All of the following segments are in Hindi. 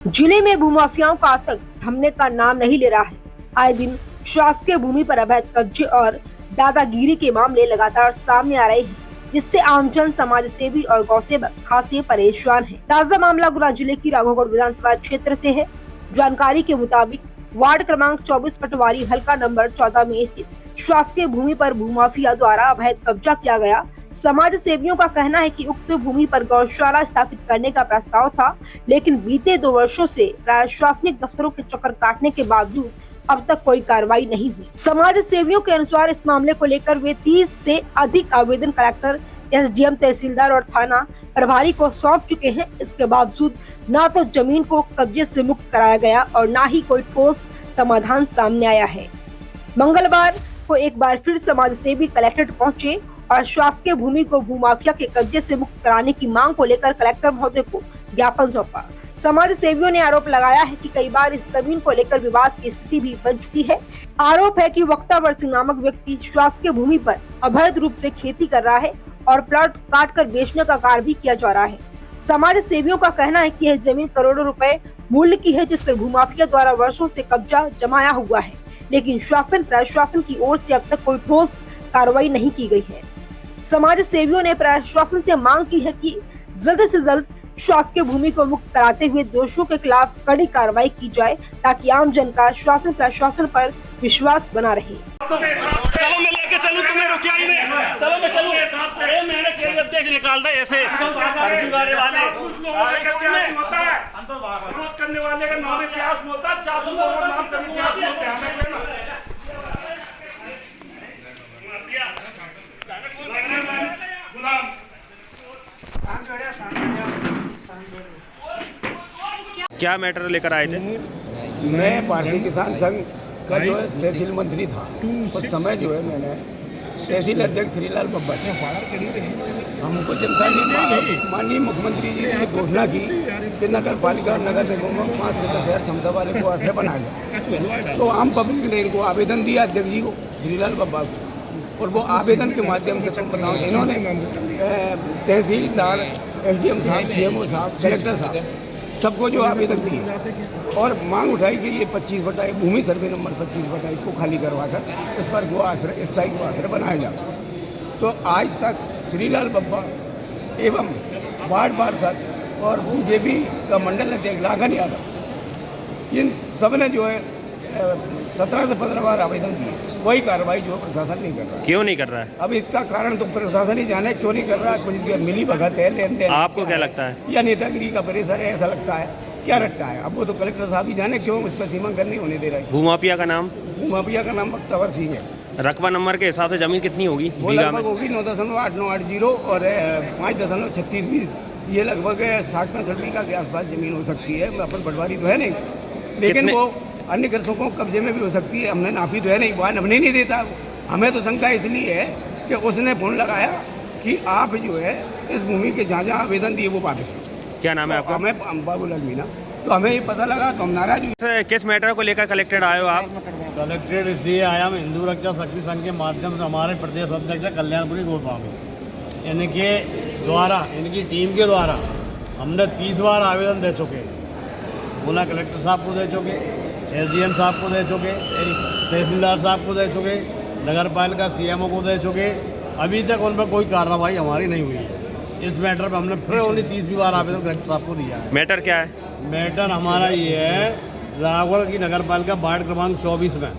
जिले में भूमाफियाओं का आतंक थमने का नाम नहीं ले रहा है। आए दिन शासकीय भूमि पर अवैध कब्जे और दादागिरी के मामले लगातार सामने आ रहे हैं, जिससे आमजन, समाज सेवी और गौ सेवक खासे परेशान हैं। ताज़ा मामला गुना जिले की राघोगढ़ विधानसभा क्षेत्र से है। जानकारी के मुताबिक वार्ड क्रमांक 24 पटवारी हल्का नंबर 14 में स्थित शासकीय भूमि पर भूमाफिया द्वारा अवैध कब्जा किया गया। समाज सेवियों का कहना है कि उक्त भूमि पर गौशाला स्थापित करने का प्रस्ताव था, लेकिन बीते 2 वर्षों से प्रशासनिक दफ्तरों के चक्कर काटने के बावजूद अब तक कोई कार्रवाई नहीं हुई। समाज सेवियों के अनुसार इस मामले को लेकर वे 30 से अधिक आवेदन कलेक्टर, एसडीएम, तहसीलदार और थाना प्रभारी को सौंप चुके हैं। इसके बावजूद न तो जमीन को कब्जे से मुक्त कराया गया और न ही कोई ठोस समाधान सामने आया है। मंगलवार को एक बार फिर समाज सेवी कलेक्ट्रेट पहुंचे और शासकीय भूमि को भूमाफिया के कब्जे से मुक्त कराने की मांग को लेकर कलेक्टर महोदय को ज्ञापन सौंपा। समाज सेवियों ने आरोप लगाया है कि कई बार इस जमीन को लेकर विवाद की स्थिति भी बन चुकी है। आरोप है कि वक्तावर सिंह नामक व्यक्ति शासकीय भूमि पर अवैध रूप से खेती कर रहा है और प्लॉट काट कर बेचने का कार्य भी किया जा रहा है। समाज सेवियों का कहना है कि यह जमीन करोड़ों रुपए मूल्य की है, जिस पर भूमाफिया द्वारा वर्षों से कब्जा जमाया हुआ है, लेकिन शासन प्रशासन की ओर से अब तक कोई ठोस कार्रवाई नहीं की गई है। समाज सेवियों ने प्रशासन से मांग की है कि जल्द से जल्द शासकीय भूमि को मुक्त कराते हुए दोषियों के खिलाफ कड़ी कार्रवाई की जाए, ताकि आम जन का शासन प्रशासन पर विश्वास बना रहे। निकाल दे ऐसे करने वाले का नाम इतिहास में होता क्या मैटर लेकर आए थे? मैं भारतीय किसान संघ का जो है तहसील मंत्री था। उस समय जो है मैंने तहसील अध्यक्ष श्रीलाल बब्बर हमको जनता ने माननीय मुख्यमंत्री जी ने घोषणा की कि नगर पालिका और नगर निगम में 5 से 10 हज़ार क्षमता वाले को आश्रय बनाया। तो आम पब्लिक ने इनको आवेदन दिया अध्यक्ष जी को, श्रीलाल बब्बर को, और वो आवेदन के माध्यम से बताओ इन्होंने तहसीलदार, एसडीएम साहब, सीएमओ साहब, कलेक्टर साहब सबको जो आवेदन दिए और मांग उठाई कि ये 25 बटाई भूमि सर्वे नंबर 25 को खाली करवा कर इस पर गो आश्रय, स्थायी गो आश्रय बनाया जाए। तो आज तक श्रीलाल बब्बा एवं वार्ड पार्षद और बीजेपी का मंडल अध्यक्ष लाखन यादव, इन सब ने जो है 17 से 15 बार आवेदन दिए, कोई कार्रवाई जो प्रशासन नहीं कर रहा। क्यों नहीं कर रहा है? अब इसका कारण तो प्रशासन ही जाने क्यों नहीं कर रहा है। कुछ मिली भगत है, लेन देन। आपको क्या लगता है? या नेतागिरी का प्रेशर है, ऐसा लगता है, क्या रखता है? अब वो तो कलेक्टर साहब ही जाने क्यों इस पर सीमांकन नहीं होने दे रहे। भूमाफिया का नाम? भूमाफिया का नाम वक्तावर सिंह है। रकबा नंबर के हिसाब से जमीन कितनी होगी? वो लगभग होगी 9.8980 और 5.3620। ये लगभग 60-65 बीघा के आसपास जमीन हो सकती है। अपन पटवारी तो है नहीं, लेकिन वो अन्य कृषकों को कब्जे में भी हो सकती है। हमने नापी तो है नहीं, वाहन हमने नहीं देता। हमें तो शंका इसलिए है कि उसने फोन लगाया कि आप जो है इस भूमि के जहाँ जहाँ आवेदन दिए वो वापस। क्या नाम है आपका? हमें बाबूलाल मीना। तो हमें ये पता लगा तो हम नाराज हुए। किस मैटर को लेकर कलेक्टेड आए हो आप? कलेक्ट्रेट इसलिए आया, मैं हिंदू रक्षा शक्ति संघ के माध्यम से हमारे प्रदेश अध्यक्ष कल्याणपुरी गोस्वामी, इनके द्वारा, इनकी टीम के द्वारा हमने 30 बार आवेदन दे चुके। बोला कलेक्टर साहब को दे चुके, एसडीएम साहब को दे चुके, तहसीलदार साहब को दे चुके, नगर पालिका सीएमओ को दे चुके। अभी तक उन पर कोई कार्रवाई हमारी नहीं हुई है। इस मैटर पर हमने फिर ओनली 30 बार आवेदन कलेक्टर साहब को दिया है। मैटर क्या है? मैटर हमारा ये है, राघोगढ़ की नगर पालिका वार्ड क्रमांक 24 में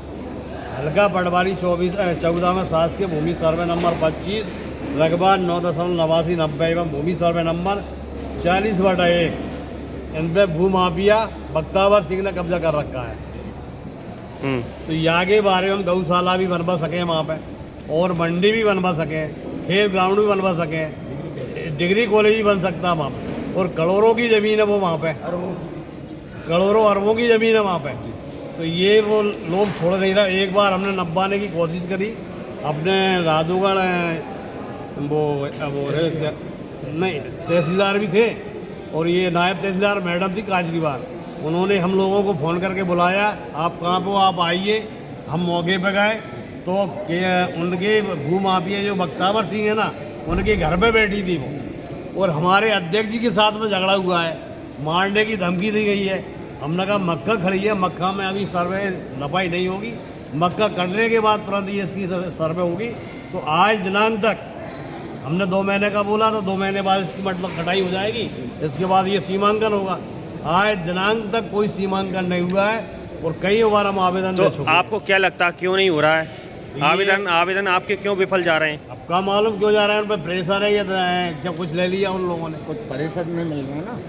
हल्का पटवारी 14 में शासकीय भूमि सर्वे नंबर 25, रकबा 9.8990 एवं भूमि सर्वे नंबर 40/1, इन पर भूमाफिया वक्तावर सिंह ने कब्जा कर रखा है। तो यहाँ के बारे में हम गौशाला भी बनवा सकें वहाँ पे, और मंडी भी बनवा सकें, खेल ग्राउंड भी बनवा सकें, डिग्री कॉलेज भी बन सकता है वहाँ पे, और करोड़ों की ज़मीन है वो वहाँ पे, करोड़ों अरबों की ज़मीन है वहाँ पे। तो ये वो लोग छोड़ नहीं रहा। एक बार हमने नब्बाने की कोशिश करी अपने राघोगढ़, वो नहीं तहसीलदार भी थे और ये नायब तहसीलदार मैडम थी काजरीवाल, उन्होंने हम लोगों को फ़ोन करके बुलाया, आप कहाँ पर हो, आप आइए। हम मौके पर गए तो उनके भूमाफिया जो वक्तावर सिंह है ना, उनके घर पे बैठी थी वो, और हमारे अध्यक्ष जी के साथ में झगड़ा हुआ है। मारने की धमकी दी गई है। हमने कहा मक्का खड़ी है, मक्का में अभी सर्वे नपाई नहीं होगी, मक्का करने के बाद तुरंत ये इसकी सर्वे होगी। तो आज दिनांक तक हमने 2 महीने का बोला था, 2 महीने बाद इसकी मतलब कटाई हो जाएगी, इसके बाद ये सीमांकन होगा। आज दिनांक तक कोई सीमांकन नहीं हुआ है और कई बार हम आवेदन दे तो चुके हैं। आपको क्या लगता है क्यों नहीं हो रहा है आवेदन आपके क्यों विफल जा रहे हैं? अब का मालूम क्यों जा रहा है, उन पर प्रेशर है या क्या कुछ ले लिया उन लोगों ने? कुछ परेशान नहीं मिल रहा है ना।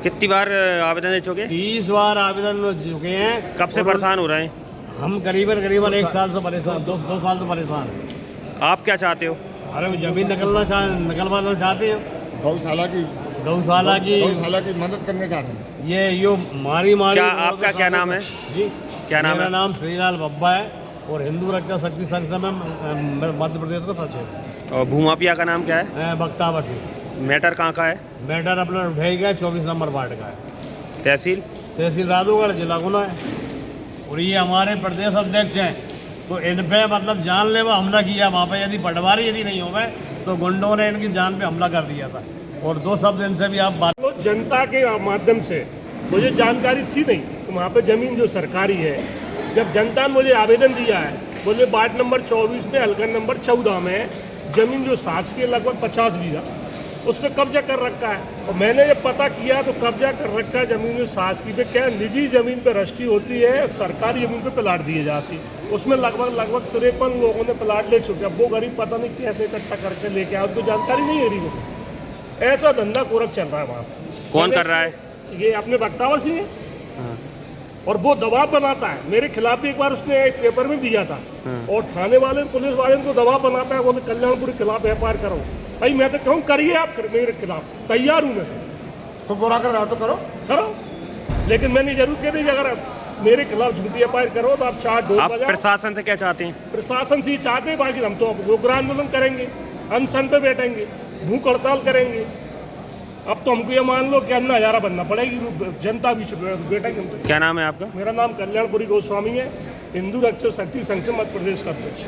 कितनी बार आवेदन दे चुके? 30 बार आवेदन दे चुके हैं। कब से परेशान हो रहे हैं? हम करीबन 1 साल से परेशान, 2 साल से परेशान हैं। आप क्या चाहते हो? अरे वो जमीन निकलवाना चाहते हैं, गौशाला की गौशाला की मदद करने चाहते हैं। ये यो मारी क्या आपका क्या नाम है? जी क्या नाम मेरा है? नाम श्रीलाल बब्बा है और हिंदू रक्षा शक्ति संघ से मैं मध्य प्रदेश का सचिव और भूमाफिया का नाम क्या है? है बख्तावर सिंह। मैटर कहाँ का है? मैटर अपना उठाई गया 24 नंबर वार्ड का है, तहसील राधोगढ़, जिला गुना है। और ये हमारे प्रदेश अध्यक्ष हैं, तो इन पे मतलब जानलेवा हमला किया वहाँ पे। यदि पटवारी यदि नहीं हो गए तो गुंडों ने इनकी जान पे हमला कर दिया था। और 2 शब्द इनसे भी आप बात। तो जनता के माध्यम से मुझे जानकारी थी नहीं तो वहाँ पे ज़मीन जो सरकारी है, जब जनता ने मुझे आवेदन दिया है, बोले वार्ड नंबर 24 में हल्का नंबर 14 में ज़मीन जो शासकीय लगभग 50 बीघा उस पर कब्जा कर रखा है। और मैंने जब पता किया तो कब्जा कर रखा है ज़मीन में शासकीय पे क्या निजी ज़मीन पे रजिस्ट्री होती है, सरकारी ज़मीन पे प्लाट दिए जाती है। उसमें लगभग 53 लोगों ने प्लाट ले चुके हैं। वो गरीब पता नहीं कैसे इकट्ठा करके लेके आए, उनको जानकारी नहीं है रही वो। ऐसा धंधा कोरक चल रहा है वहाँ। कौन कर रहा है? ये अपने बख्तावर सिंह है। और वो दबाव बनाता है मेरे खिलाफ भी। एक बार उसने एक पेपर में दिया था और थाने वाले पुलिस वाले को दबाव बनाता है, बोले कल्याणपुर के खिलाफ एफआईआर करो। भाई मैं तो कहूँ करिए आप, मेरे खिलाफ तैयार हूँ मैं तो बुरा कर रहा तो करो। लेकिन मैंने जरूर कह दी अगर मेरे खिलाफ झूठी एफआईआर करो तो आप 4 ढोल आप बजाओ। प्रशासन से क्या चाहते हैं? प्रशासन से ही चाहते हैं, बाकी हम तो उग्र आंदोलन करेंगे, अनशन पे बैठेंगे, भूख हड़ताल करेंगे। अब तो हमको ये मान लो कि अन्ना हजारा बनना पड़ेगी, जनता भी बैठेंगे हम तो। क्या नाम है आपका? मेरा नाम कल्याणपुरी गोस्वामी है, हिंदू रक्षा शक्ति संघ से मध्य प्रदेश का अध्यक्ष।